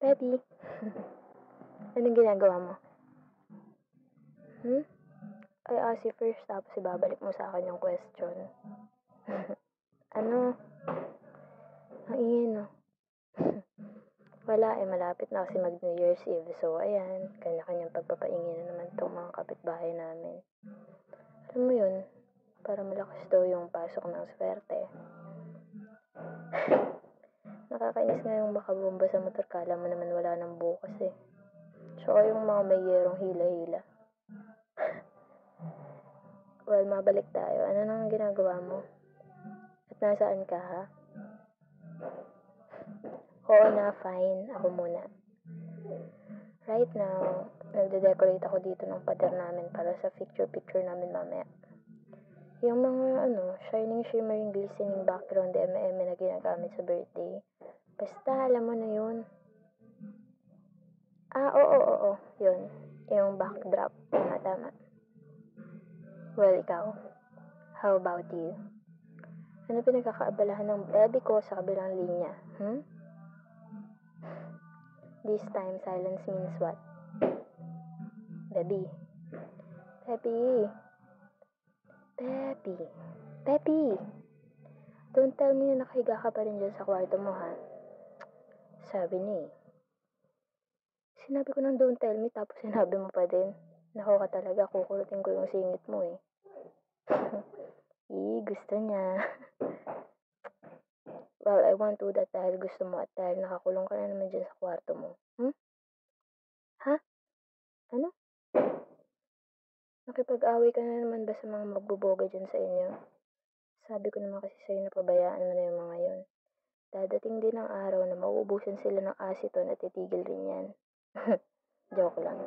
Baby, anong ginagawa mo? I ask you first, tapos ibabalik mo sa akin yung question. Ano? Ang ingay, no? Wala, malapit na kasi mag-New Year's Eve. So, ayan, kanya-kanyang pagpapaingay na naman itong mga kapitbahay namin. Alam mo yun, para malakas daw yung pasok ng swerte. Nakakainis nga yung makabomba sa motor, kala mo naman wala nang bukas eh. Tsaka yung mga may yerong hila-hila. Well, mabalik tayo. Ano nang ginagawa mo? At nasaan ka, ha? Oo na, fine. Ako muna. Right now, nagde-decorate ako dito ng pader namin para sa picture-picture namin mamaya. Yung mga, shining, shimmering, glistening background M&M na ginagamit sa birthday. Basta, alam mo na yun. Oo. Yun. Yung backdrop. Tama. Well, ikaw. How about you? Ano pinagkakaabalahan ng baby ko sa kabilang linya? This time, silence means what? Baby. Don't tell me na nakahiga ka pa rin dyan sa kwarto mo, ha? Sabi niya eh. Sinabi ko ng don't tell me, tapos sinabi mo pa din. Nako ka talaga, kukulutin ko yung singit mo eh. Gusto niya. Well, I won't do that dahil gusto mo at dahil nakakulong ka na naman dyan sa kwarto mo. Ha? Ano? Nakipag-away ka na naman ba sa mga magbuboga dyan sa inyo? Sabi ko naman kasi sa'yo na pabayaan mo na yung mga yun. Dadating din ang araw na mauubusan sila ng aceton at titigil rin yan. Joke lang.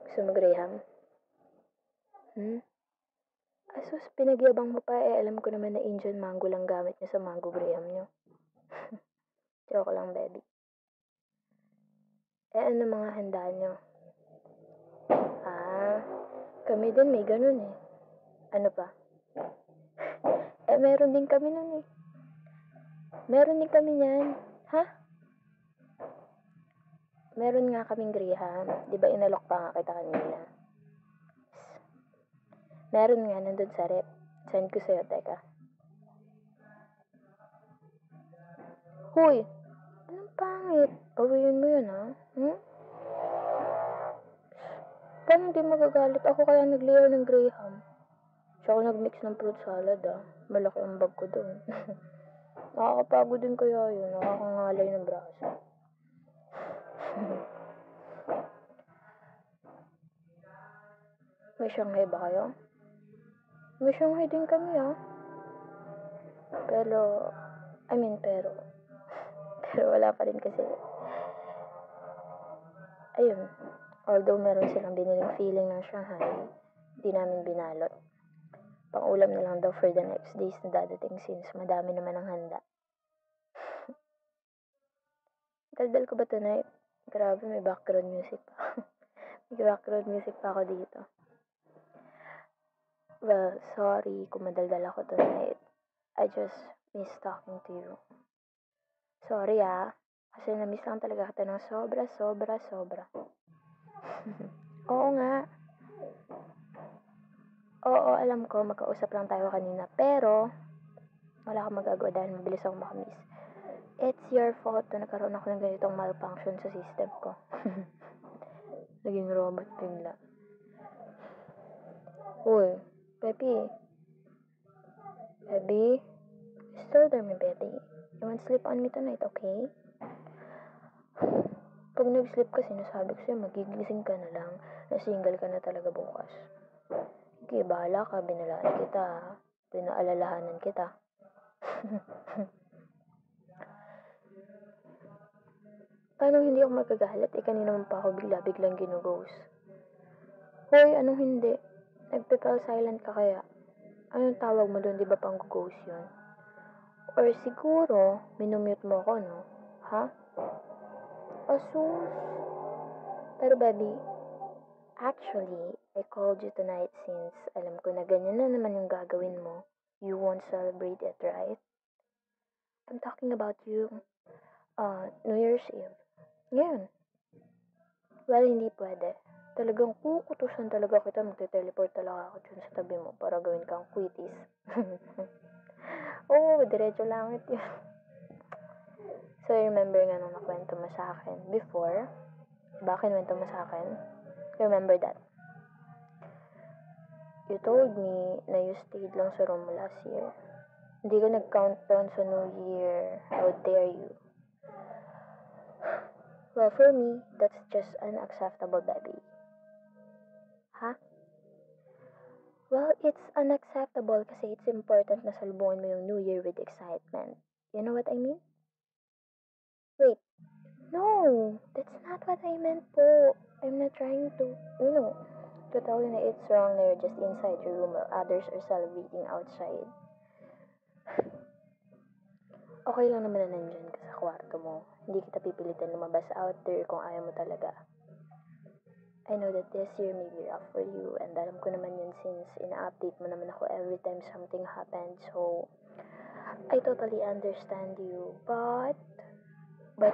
Gusto mo Graham? Asus, pinagyabang mo pa alam ko naman na Indian mango lang gamit niya sa mango Graham niyo. Joke lang, baby. Ano mga handa niyo? Kami din may ganun eh. Ano pa? Meron din kami nun eh. Meron din kami niyan. Ha? Meron nga kaming Graham. Di ba inalok pa nga kita kanina? Meron nga nandun sa rep. Send ko sa'yo, teka. Hoy! Anong pangit? Awayin mo yun, ha? Paano di magagalit? Ako kaya nag-layer ng Graham. Tsaka nag-mix ng fruit salad, ha? Malaki ang bag ko dun. Nakakapagod din kaya yun. Nakakangalay ng braso. May Shanghai ba kayo? May Shanghai din kami, ha? Pero wala pa rin kasi. Ayun. Although meron silang biniling feeling ng Shanghai, di namin binalot. Pang-ulam na lang daw for the next days na dadating since madami naman ang handa. Daldal ko ba tonight? Grabe, may background music pa. May background music pa ako dito. Well, sorry kung madaldal ako tonight. I just miss talking to you. Sorry kasi na-miss lang talaga kita ng sobra. Oo nga. Oo, alam ko, magkausap lang tayo kanina. Pero, wala akong magagawa dahil mabilis akong makamiss. It's your fault na nagkaroon ako ng ganitong malfunction sa system ko. Naging robot bigla. Uy, baby. Still there, my baby. You want to sleep on me tonight, okay? Pag nag-sleep ka, sinasabi ko sa'yo, magigising ka na lang, na single ka na talaga bukas. Okay, bahala ka, binalaan kita, pinaalalahanan kita. Paano hindi ako magagalit? Kanina mo pa ako bigla-biglang ginughost. Hoy, anong hindi? Nagpipel silent ka kaya? Anong tawag mo doon, di ba pang ghost yun? Or siguro, minumute mo ako, no? Ha? Asus. Pero baby, actually, I called you tonight since alam ko na ganyan na naman yung gagawin mo. You won't celebrate it, right? I'm talking about you, New Year's Eve. Ngayon, well, hindi pwede. Talagang kukutusan talaga kita, magte-teleport talaga ako dyan sa tabi mo para gawin kang quitis. Oo, diretso langit yun. So, remember nga nung nakwento mo sa akin before, diba kinuwento mo sa akin? Remember that? You told me na you stayed lang sa room mo last year. Hindi ka nag-countdown sa New Year. How dare you? Well, for me, that's just unacceptable, baby. Ha? Well, it's unacceptable kasi it's important na salubungin mo yung New Year with excitement. You know what I mean? Wait. No, that's not what I meant po. I'm not trying to, to tell you na it's wrong na you're just inside your room while others are celebrating outside. Okay lang naman na nandyan ka sa kwarto mo. Hindi kita pipilitan lumabas out there kung ayaw mo talaga. I know that this year may be rough for you, and alam ko naman yun since ina-update mo naman ako every time something happened, so I totally understand you, but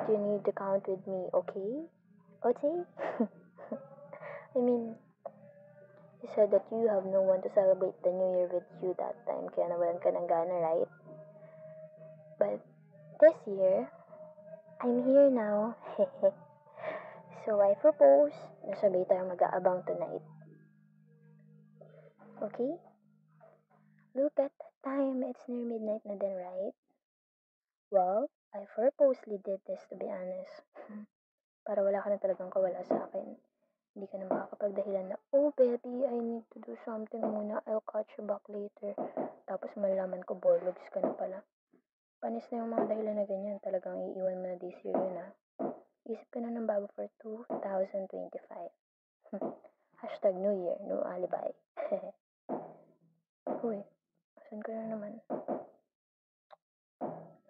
you need to count with me, okay? Okay? I mean, you said that you have no one to celebrate the New Year with you that time, kaya nawalan ka ng gana, right? But this year, I'm here now. So I propose na sabay tayo mag-aabang tonight. Okay? Look at the time. It's near midnight na din, right? Well, I purposely did this to be honest. Para wala ka na talagang kawala sa akin. Hindi ka na makakapagdahilan na, oh baby, I need to do something muna. I'll catch you back later. Tapos malalaman ko, borlogs ka na pala. Panis na yung mga dahilan na ganyan. Talagang iiwan mo na this year yun, ha? Isip ka na ng bago for 2025. Hashtag New Year, no alibi. Uy, asan ka na naman?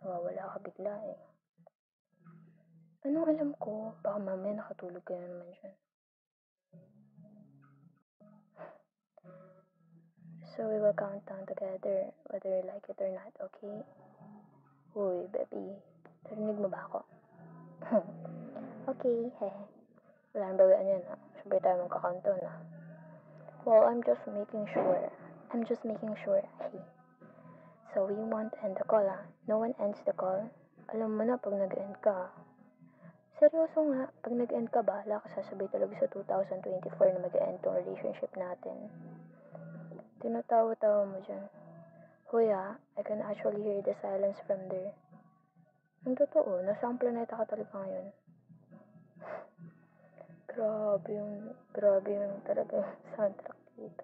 Nawawala ka bigla eh. Anong alam ko? Baka mamaya nakatulog ka na naman dyan. So we will count down together, whether you like it or not, okay? Uy, baby. Narinig mo ba ako? Okay, hehe. Wala nang bawian yan, ha? Sabay tayo magka-count down, ha? Well, I'm just making sure. Hey. So we won't end the call, ha? No one ends the call. Alam mo na pag nag-end ka. Seryoso nga, pag nag-end ka, bahala ka sasabay talaga sa 2024 na mag-end tong relationship natin. Tinatawa-tawa mo dyan. Hoy ha, I can actually hear the silence from there. Ang totoo, nasa ang planeta ka talaga ngayon. Grabe yung talaga yung soundtrack dito.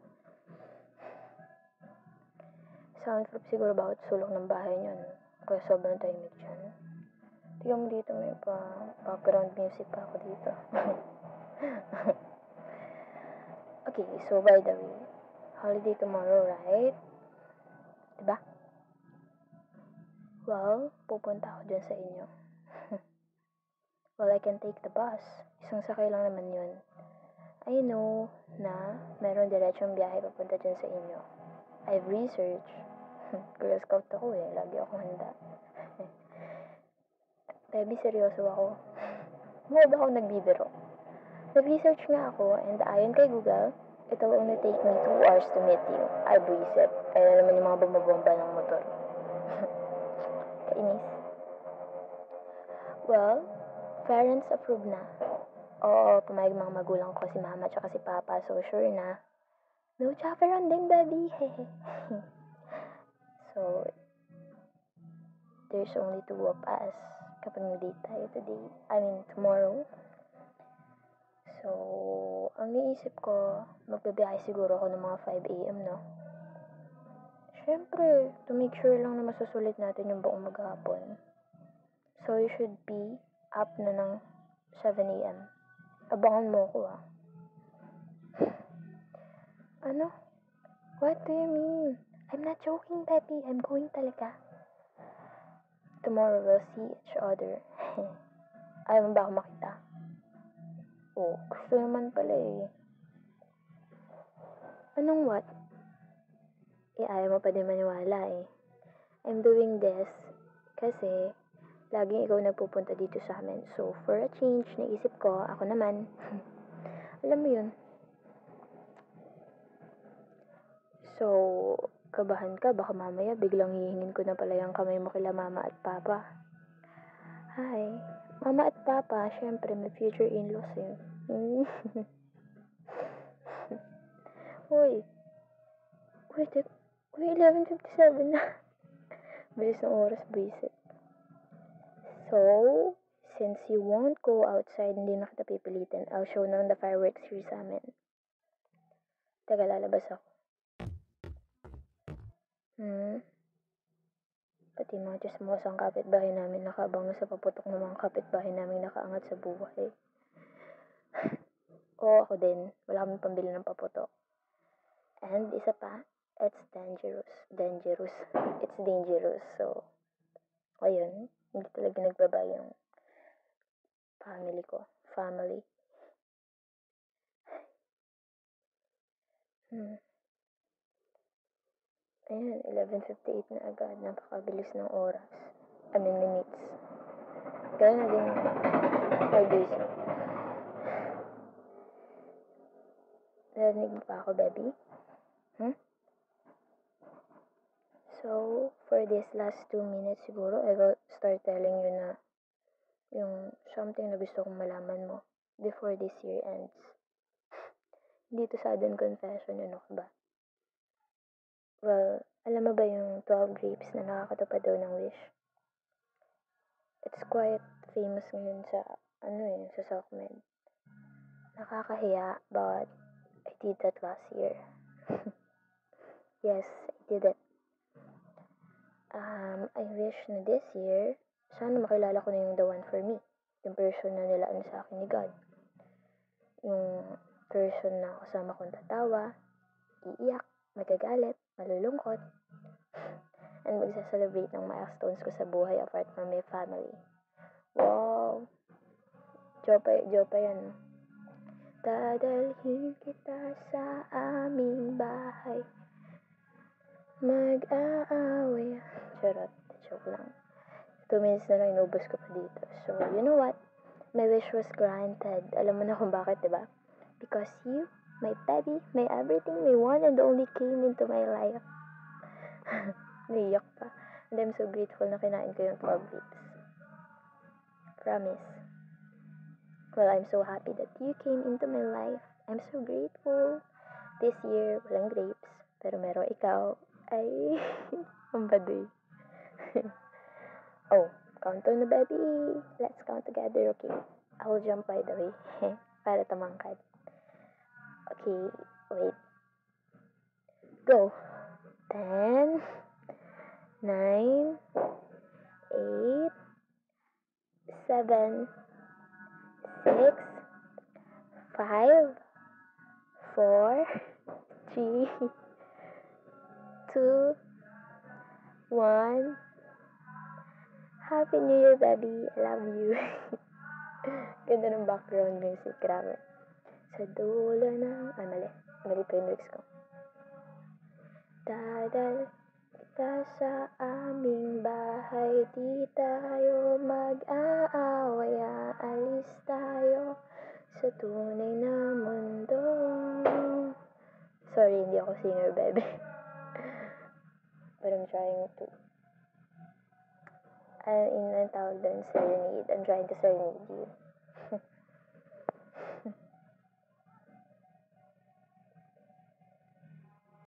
Soundtrack siguro bawat sulok ng bahay niyo, no? Kaya sobrang tahimik dyan. Tingnan mo dito, may background music pa ako dito. Okay, so by the way, holiday tomorrow, right? Diba? Well, pupunta ako dyan sa inyo. Well, I can take the bus. Isang sakay lang naman yun. I know na meron diretsong biyahe papunta dyan sa inyo. I've researched. Girl Scout ako eh. Lagi ako handa. Baby, seryoso ako. Mukha ba ako nagbibiro? Nag-research nga ako and ayon kay Google, it will only take me 2 hours to meet you. Ay, buisit. Kaya naman yung mga bumabomba ng motor. Kainis. Well, parents approve na. Oo, pumayag mga magulang ko, si mama at si papa, so sure na. No chaperon din, baby. So, there's only 2 of us kapag nag-date tayo today. Tomorrow. So, ang naisip ko, magbabiyahe siguro ako ng mga 5 a.m., no? Siyempre, to make sure lang na masusulit natin yung buong maghapon. So, you should be up na ng 7 a.m. Abangan mo ako, ah. Ano? What do you mean? I'm not joking, baby. I'm going talaga. Tomorrow we'll see each other. Ayaw mo ba ako makita? Oh, gusto naman pala eh. Anong what? Ayaw mo pa din maniwala eh. I'm doing this kasi laging ikaw nagpupunta dito sa amin. So, for a change, naisip ko, ako naman, alam mo yun. So, kabahan ka, baka mamaya biglang hihingin ko na pala yung kamay mo kila mama at papa. Hi, mama at papa, syempre may future in-laws yun. Uy, wait, uy, 11:57 na. Bilis ng oras, buisit. So, since you won't go outside, hindi na kita pipilitin. I'll show na the fireworks here sa amin. Teka, lalabas ako. Pati mga chismosang kapitbahay namin nakabang na sa paputok ng mga kapitbahay namin nakaangat sa buhay. Oo, ako din. Wala kaming pambili ng paputok. And isa pa, it's dangerous. It's dangerous. So, ayun. Hindi talaga nagbaba yung family ko. Ayan, 11:58 na agad. Napakabilis ng oras. Minutes. Kaya na din 5 days. Narinig mo pa ako, baby? So, for this last 2 minutes siguro, I will start telling you na yung something na gusto kong malaman mo before this year ends. Hindi to sudden confession, ano ka ba? Well, alam mo ba yung 12 grapes na nakakatupad daw ng wish? It's quite famous ngayon sa, sa SOCMED. Nakakahiya, but I did that last year. Yes, I did it. I wish na this year, sana makilala ko na yung the one for me. Yung person na nilaan sa akin ni God. Yung person na kasama kong tatawa, iiyak, magagalit, malulungkot, and magsa-celebrate ng milestones ko sa buhay apart from my family. Wow! Jopa yan. Dadalhin kita sa aming bahay. Mag-aaway. Charot. Joke lang. 2 minutes na lang inubos ko pa dito. So, you know what? My wish was granted. Alam mo na kung bakit, diba? Because you, my baby, my everything, my one and only came into my life. Naiyak pa. And I'm so grateful na kinain ko yung 12 weeks. Promise. Well, I'm so happy that you came into my life. I'm so grateful. This year, walang grapes. Pero meron ikaw. Ay, ang baduy. Oh, count on na, baby. Let's count together, okay? I will jump by the way. Para tumangkad. Okay, wait. Go. 10, 9, 8, 7, 6, 5, 4, 3, 2, 1. Happy New Year, baby. I love you. Ganda ng background music. Grabe. Sa dulo ng... Ay, mali. Mali pa yung lyrics ko. Dadal kita sa aming bahay. Di tayo mag-aaway. Aalis tayo sa tunay na mundo. Sorry, hindi ako singer, baby. But I'm trying to... I'm trying to serenade you.